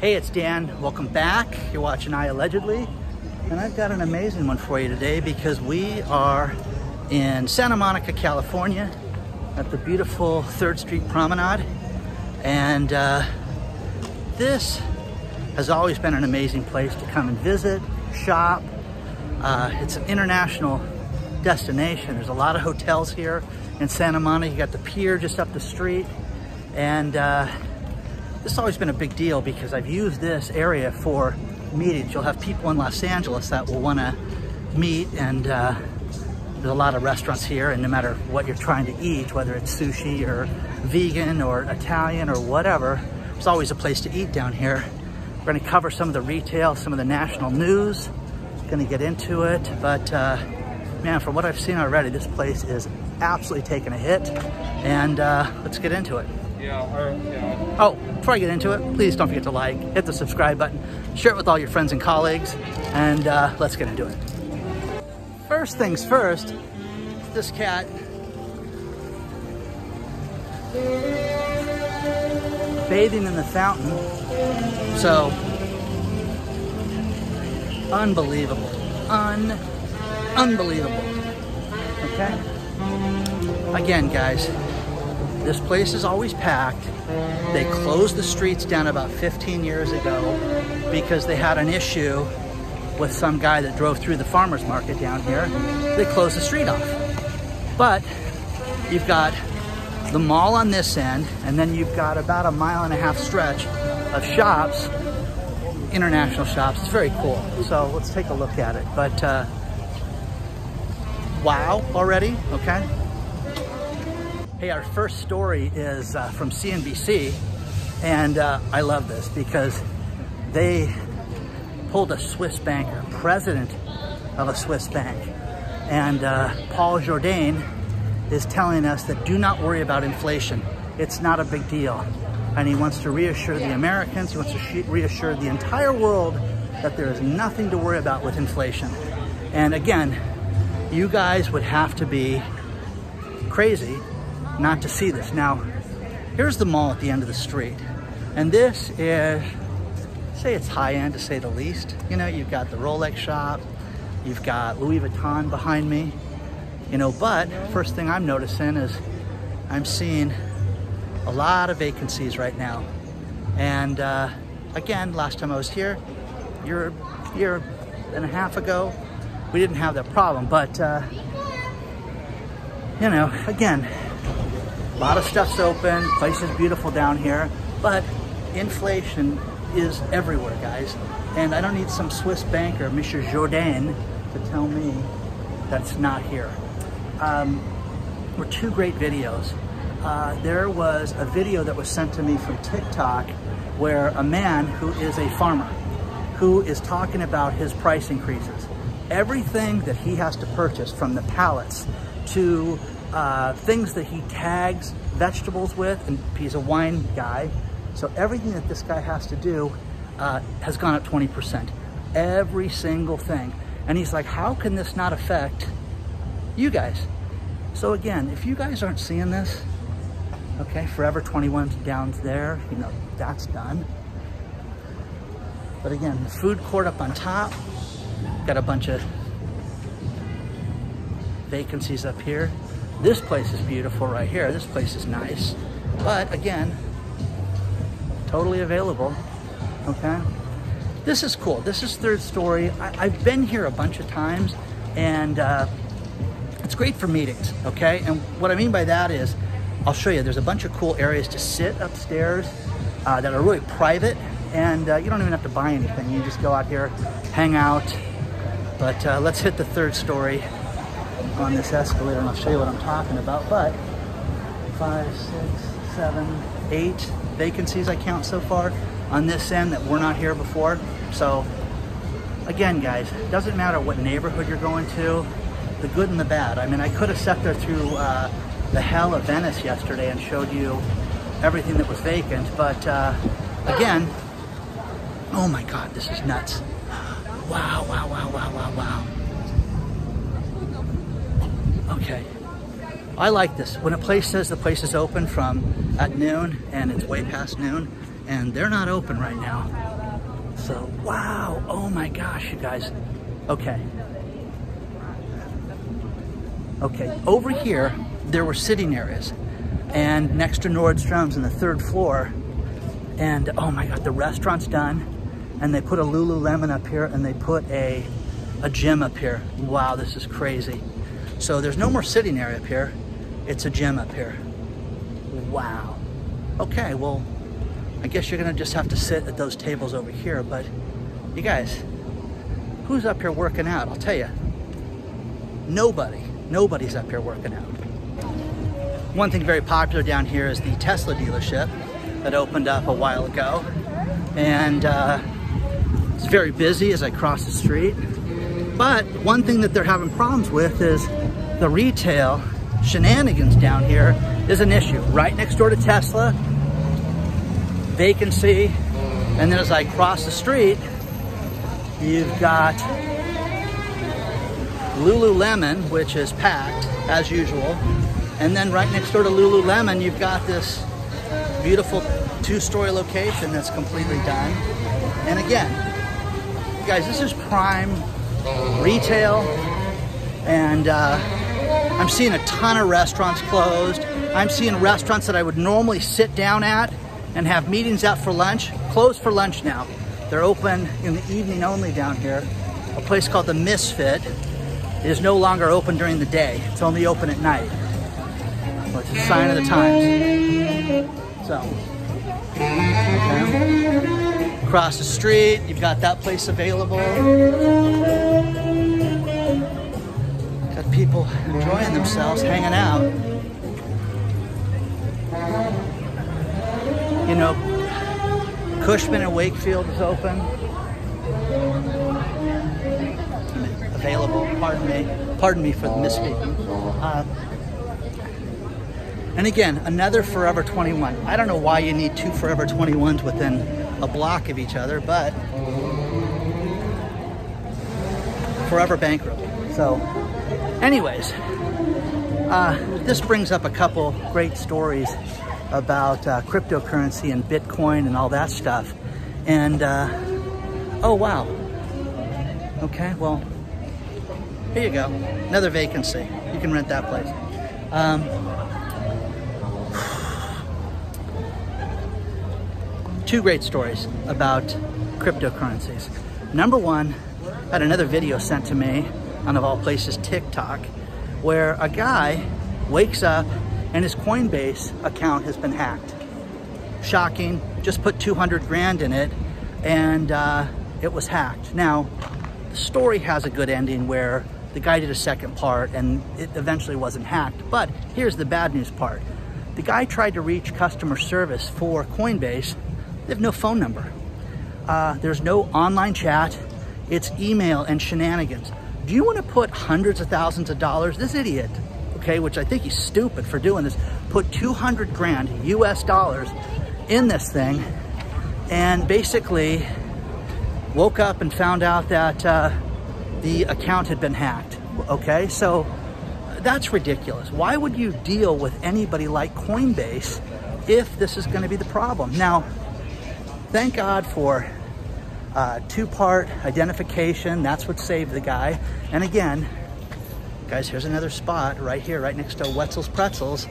Hey, it's Dan. Welcome back. You're watching iAllegedly, and I've got an amazing one for you today because we are in Santa Monica, California at the beautiful 3rd Street Promenade, and this has always been an amazing place to come and visit, shop. It's an international destination. There's a lot of hotels here in Santa Monica. You got the pier just up the street, and this has always been a big deal because I've used this area for meetings. You'll have people in Los Angeles that will want to meet, and there's a lot of restaurants here, and no matter what you're trying to eat, whether it's sushi or vegan or Italian or whatever, there's always a place to eat down here. We're going to cover some of the retail, some of the national news, going to get into it, but man, from what I've seen already, this place is absolutely taking a hit, and let's get into it. Oh, before I get into it, please don't forget to like, hit the subscribe button, share it with all your friends and colleagues, and let's get into it. First things first, this cat bathing in the fountain. So, unbelievable, unbelievable, okay? Again, guys, this place is always packed. They closed the streets down about 15 years ago because they had an issue with some guy that drove through the farmer's market down here. They closed the street off. But you've got the mall on this end, and then you've got about a 1.5 mile stretch of shops, international shops. It's very cool. So let's take a look at it. But wow, already, okay? Hey, our first story is from CNBC, and I love this because they pulled a Swiss banker, president of a Swiss bank, and Paul Jourdain is telling us that do not worry about inflation. It's not a big deal. And he wants to reassure the Americans, he wants to reassure the entire world that there is nothing to worry about with inflation. And again, you guys would have to be crazy not to see this. Now, here's the mall at the end of the street. And this is, say it's high end to say the least. You know, you've got the Rolex shop, you've got Louis Vuitton behind me, you know, but first thing I'm noticing is I'm seeing a lot of vacancies right now. And again, last time I was here, a year and a half ago, we didn't have that problem, but you know, again, a lot of stuff's open, place is beautiful down here, but inflation is everywhere, guys. And I don't need some Swiss banker, Mr. Jourdain, to tell me that's not here. Were two great videos. There was a video that was sent to me from TikTok where a man who is a farmer, who is talking about his price increases. Everything that he has to purchase, from the pallets to things that he tags vegetables with, and he's a wine guy, so everything that this guy has to do has gone up 20%. Every single thing. And he's like, how can this not affect you guys? So again, if you guys aren't seeing this, okay, Forever 21's down there, you know, that's done. But again, the food court up on top, got a bunch of vacancies up here. This place is beautiful right here. This place is nice. But again, totally available, okay? This is cool. This is 3rd Story. I've been here a bunch of times, and it's great for meetings, okay? And what I mean by that is, I'll show you, there's a bunch of cool areas to sit upstairs that are really private, and you don't even have to buy anything. You just go out here, hang out. But let's hit the 3rd story on this escalator, and I'll show you what I'm talking about. But 5, 6, 7, 8 vacancies I count so far on this end that were not here before. So again, guys, it doesn't matter what neighborhood you're going to, the good and the bad. I mean, I could have sat there through the hell of Venice yesterday and showed you everything that was vacant, but again, oh my God, this is nuts. Wow, wow, wow, wow, wow, wow. Okay, I like this. When a place says the place is open from at noon and it's way past noon and they're not open right now, So, wow, oh my gosh, you guys. Okay. Okay, over here, there were sitting areas, and next to Nordstrom's on the 3rd floor, and oh my God, the restaurant's done, and they put a Lululemon up here, and they put a gym up here. Wow, this is crazy. So there's no more sitting area up here, it's a gym up here. Wow. Okay, well, I guess you're gonna just have to sit at those tables over here, but you guys, who's up here working out? I'll tell you, nobody's up here working out. One thing very popular down here is the Tesla dealership that opened up a while ago. And it's very busy as I cross the street. But one thing that they're having problems with is the retail shenanigans down here is an issue. Right next door to Tesla, vacancy. And then as I cross the street, you've got Lululemon, which is packed as usual. And then right next door to Lululemon, you've got this beautiful 2-story location that's completely done. And again, you guys, this is prime retail. And I'm seeing a ton of restaurants closed. I'm seeing restaurants that I would normally sit down at and have meetings out for lunch, closed for lunch now. They're open in the evening only down here. A place called The Misfit is no longer open during the day. It's only open at night. Well, it's a sign of the times. So, okay. Across the street, you've got that place available. Got people enjoying themselves, hanging out. You know, Cushman and Wakefield is open. Available, pardon me for the misspeaking. And again, another Forever 21. I don't know why you need 2 Forever 21s within a block of each other, but forever bankrupt. So anyways, this brings up a couple great stories about cryptocurrency and Bitcoin and all that stuff. And oh wow. Okay, well, here you go. Another vacancy. You can rent that place. Two great stories about cryptocurrencies. Number one, I had another video sent to me on, of all places, TikTok, where a guy wakes up and his Coinbase account has been hacked. Shocking, just put 200 grand in it and it was hacked. Now, the story has a good ending where the guy did a second part and it eventually wasn't hacked. But here's the bad news part. The guy tried to reach customer service for Coinbase. They have no phone number. There's no online chat. It's email and shenanigans. Do you want to put hundreds of thousands of dollars? This idiot, okay, which I think he's stupid for doing this, put 200 grand US dollars in this thing and basically woke up and found out that the account had been hacked, okay? So that's ridiculous. Why would you deal with anybody like Coinbase if this is gonna be the problem? Now, thank God for 2-part identification. That's what saved the guy. And again, guys, here's another spot right here, right next to Wetzel's Pretzels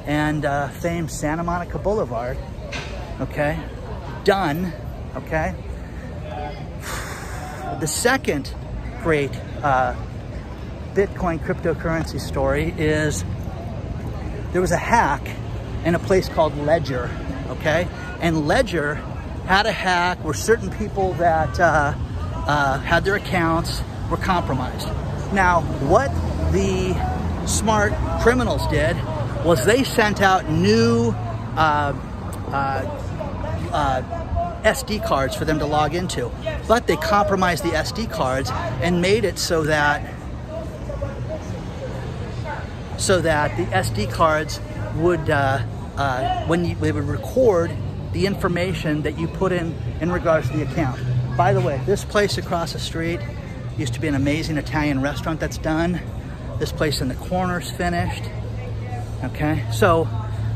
and famed Santa Monica Boulevard. Okay, done. Okay. The second great Bitcoin cryptocurrency story is there was a hack in a place called Ledger. Okay, and Ledger had a hack where certain people that had their accounts were compromised. Now, what the smart criminals did was they sent out new SD cards for them to log into, but they compromised the SD cards and made it so that the SD cards would they would record the information that you put in regards to the account. By the way, this place across the street used to be an amazing Italian restaurant that's done. This place in the corner's finished. Okay, so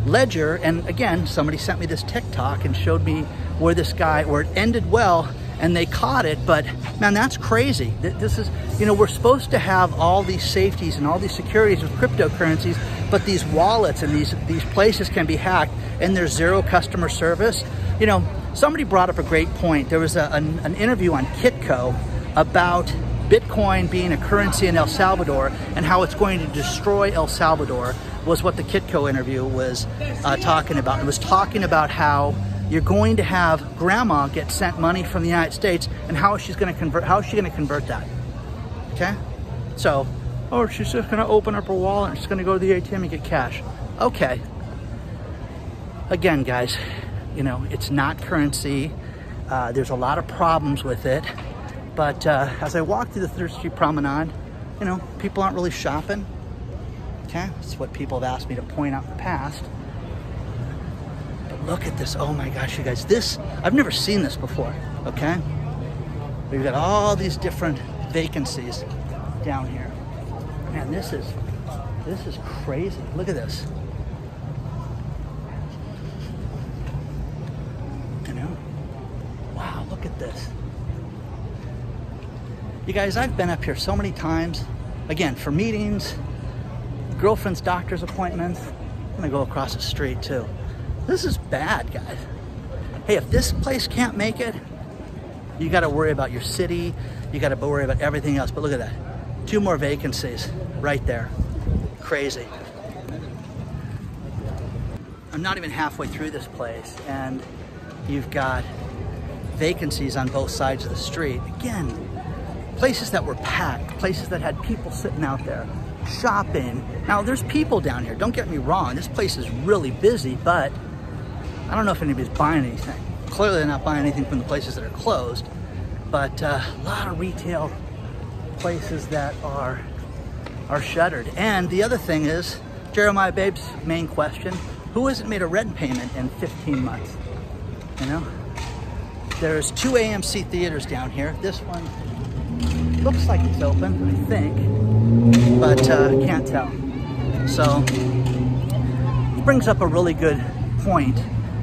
Ledger, and again, somebody sent me this TikTok and showed me where it ended well, and they caught it, but man, that's crazy. This is, you know, we're supposed to have all these safeties and all these securities with cryptocurrencies, but these wallets and these places can be hacked, and there's zero customer service. You know, somebody brought up a great point. There was an interview on Kitco about Bitcoin being a currency in El Salvador and how it's going to destroy El Salvador, was what the Kitco interview was talking about. It was talking about how you're going to have grandma get sent money from the United States, and how she's going to convert. How is she going to convert that? Okay, so, oh, she's just going to open up her wallet and she's going to go to the ATM and get cash. Okay. Again, guys, you know, it's not currency. There's a lot of problems with it. But as I walk through the 3rd Street Promenade, you know, people aren't really shopping. Okay, that's what people have asked me to point out in the past. But look at this. Oh my gosh, you guys, this, I've never seen this before. Okay, we've got all these different vacancies down here. Man, this is crazy. Look at this. You know, wow, look at this. You guys, I've been up here so many times, again, for meetings, girlfriend's doctor's appointments. I'm gonna go across the street too. This is bad, guys. Hey, if this place can't make it, you gotta worry about your city, you gotta worry about everything else. But look at that, 2 more vacancies right there. Crazy. I'm not even halfway through this place, and you've got vacancies on both sides of the street. Again, places that were packed, places that had people sitting out there shopping. Now, there's people down here, don't get me wrong, this place is really busy, but I don't know if anybody's buying anything. Clearly they're not buying anything from the places that are closed, but a lot of retail places that are shuttered. And the other thing is, Jeremiah Babe's main question, who hasn't made a rent payment in 15 months? You know? There's 2 AMC theaters down here. This one looks like it's open, I think, but can't tell. So, it brings up a really good point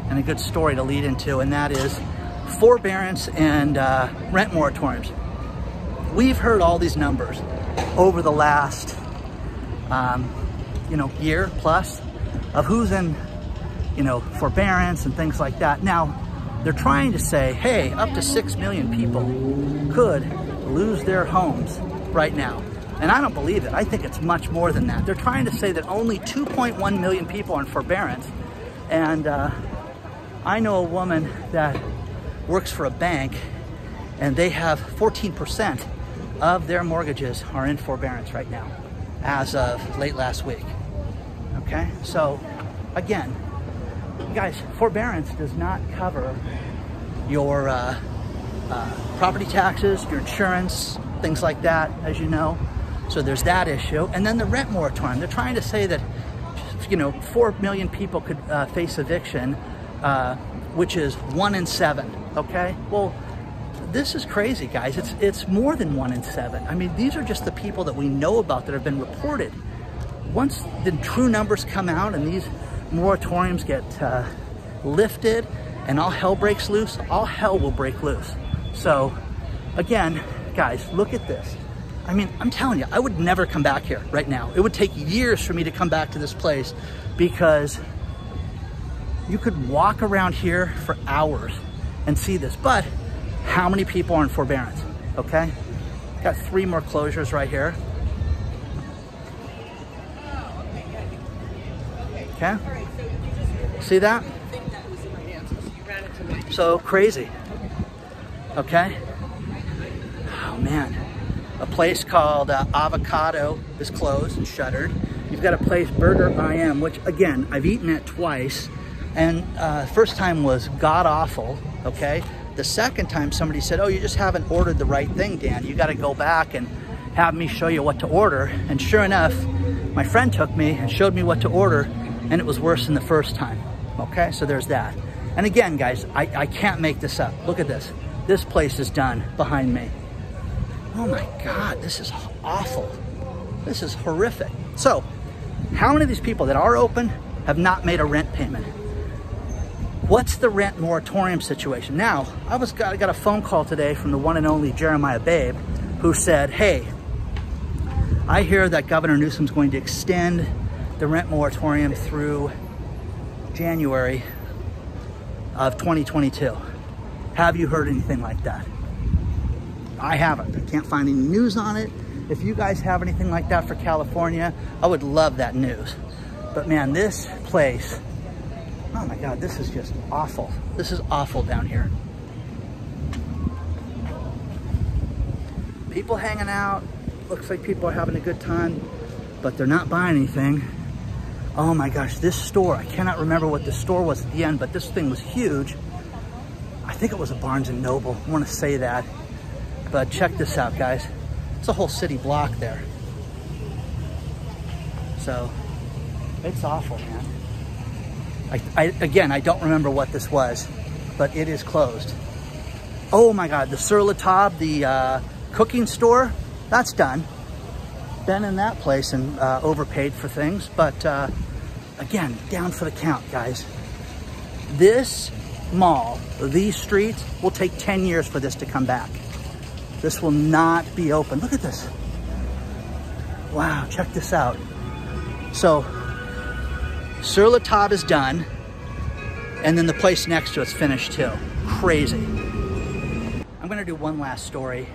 and a good story to lead into, and that is forbearance and rent moratoriums. We've heard all these numbers over the last, you know, year plus of who's in, you know, forbearance and things like that. Now, they're trying to say, hey, up to 6 million people could lose their homes right now. And I don't believe it. I think it's much more than that. They're trying to say that only 2.1 million people are in forbearance. And I know a woman that works for a bank, and they have 14% of their mortgages are in forbearance right now, as of late last week. Okay, so again, guys, forbearance does not cover your property taxes, your insurance, things like that, as you know. So there's that issue. And then the rent moratorium. They're trying to say that, you know, 4 million people could face eviction, which is 1 in 7, okay? Well, this is crazy, guys. It's more than 1 in 7. I mean, these are just the people that we know about that have been reported. Once the true numbers come out and these moratoriums get lifted and all hell breaks loose, all hell will break loose. So again, guys, look at this. I mean, I'm telling you, I would never come back here right now. It would take years for me to come back to this place, because you could walk around here for hours and see this. But how many people are in forbearance? Okay, got 3 more closures right here. Okay, see that? So crazy. Okay, oh man. A place called Avocado is closed and shuttered. You've got a place, Burger IM, which again, I've eaten at twice. And first time was god awful, okay? The second time somebody said, oh, you just haven't ordered the right thing, Dan. You gotta go back and have me show you what to order. And sure enough, my friend took me and showed me what to order, and it was worse than the first time, okay? So there's that. And again, guys, I can't make this up. Look at this. This place is done behind me. Oh my God, this is awful. This is horrific. So, how many of these people that are open have not made a rent payment? What's the rent moratorium situation? Now, I got a phone call today from the one and only Jeremiah Babe, who said, hey, I hear that Governor Newsom's going to extend the rent moratorium through January of 2022. Have you heard anything like that? I haven't. I can't find any news on it. If you guys have anything like that for California, I would love that news. But man, this place, oh my God, this is just awful. This is awful down here. People hanging out. Looks like people are having a good time, but they're not buying anything. Oh my gosh, this store, I cannot remember what the store was at the end, but this thing was huge. I think it was a Barnes & Noble. I want to say that. But check this out, guys. It's a whole city block there. So, it's awful, man. Again, I don't remember what this was, but it is closed. Oh my God, the Sur La Table, the cooking store, that's done. Been in that place and overpaid for things, but again, down for the count, guys. This mall, these streets, will take 10 years for this to come back. This will not be open. Look at this. Wow, check this out. So, Sur La Table is done, and then the place next to it's finished too. Crazy. I'm gonna do one last story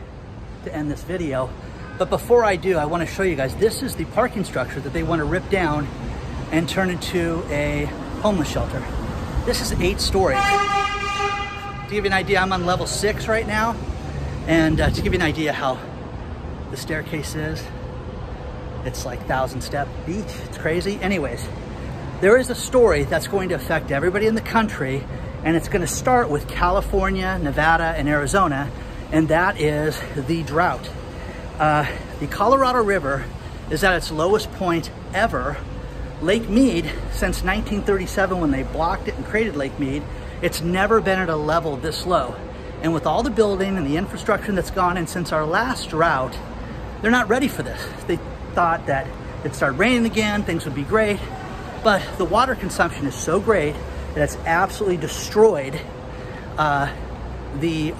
to end this video, but before I do, I wanna show you guys, this is the parking structure that they wanna rip down and turn into a homeless shelter. This is 8 stories. To give you an idea, I'm on level 6 right now. And to give you an idea how the staircase is, it's like 1,000-step beach. It's crazy. Anyways, there is a story that's going to affect everybody in the country, and it's going to start with California, Nevada, and Arizona, and that is the drought. The Colorado River is at its lowest point ever. Lake Mead, since 1937 when they blocked it and created Lake Mead, it's never been at a level this low. And with all the building and the infrastructure that's gone in since our last drought, they're not ready for this. They thought that it'd start raining again, things would be great, but the water consumption is so great that it's absolutely destroyed the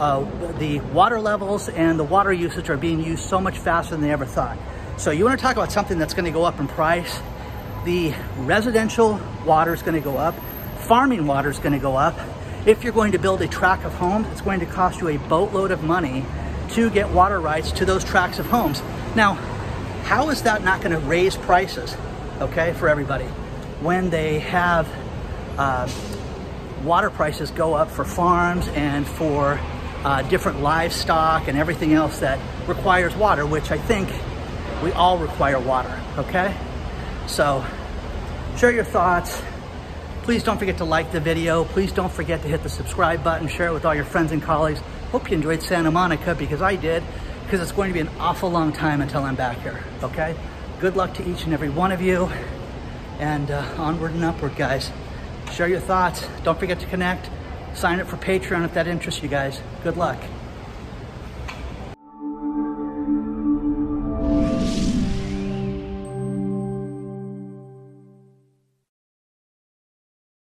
water levels, and the water usage are being used so much faster than they ever thought. So you want to talk about something that's going to go up in price? The residential water is going to go up. Farming water is going to go up. If you're going to build a tract of homes, it's going to cost you a boatload of money to get water rights to those tracts of homes. Now, how is that not going to raise prices, okay, for everybody? When they have water prices go up for farms and for different livestock and everything else that requires water, which I think we all require water, okay? So, share your thoughts. Please don't forget to like the video. Please don't forget to hit the subscribe button, share it with all your friends and colleagues. Hope you enjoyed Santa Monica, because I did, because it's going to be an awful long time until I'm back here, okay? Good luck to each and every one of you, and onward and upward, guys. Share your thoughts. Don't forget to connect. Sign up for Patreon if that interests you guys. Good luck.